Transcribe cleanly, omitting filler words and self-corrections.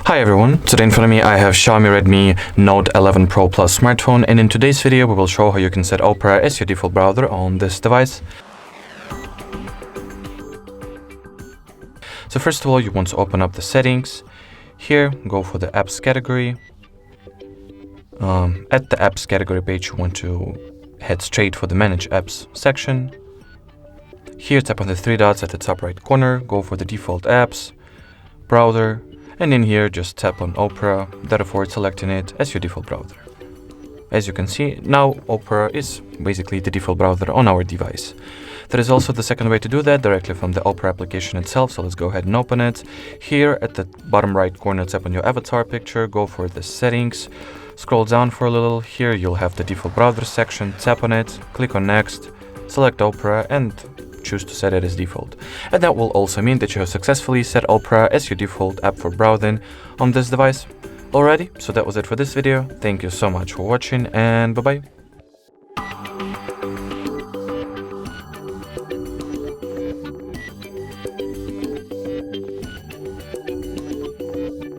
Hi everyone, today in front of me I have Xiaomi Redmi Note 11 Pro Plus smartphone, and in today's video we will show how you can set Opera as your default browser on this device. So first of all, you want to open up the settings. Here, go for the apps category. At the apps category page, you want to head straight for the manage apps section. Here, tap on the three dots at the top right corner, go for the default apps, browser, and in here just tap on Opera, therefore selecting it as your default browser. As you can see, now Opera is basically the default browser on our device. There is also the second way to do that, directly from the Opera application itself, so let's go ahead and open it. Here at the bottom right corner, tap on your avatar picture, go for the settings, scroll down for a little. Here you'll have the default browser section, tap on it, click on next, select Opera and choose to set it as default. And that will also mean that you have successfully set Opera as your default app for browsing on this device. Alrighty, so that was it for this video. Thank you so much for watching and bye bye.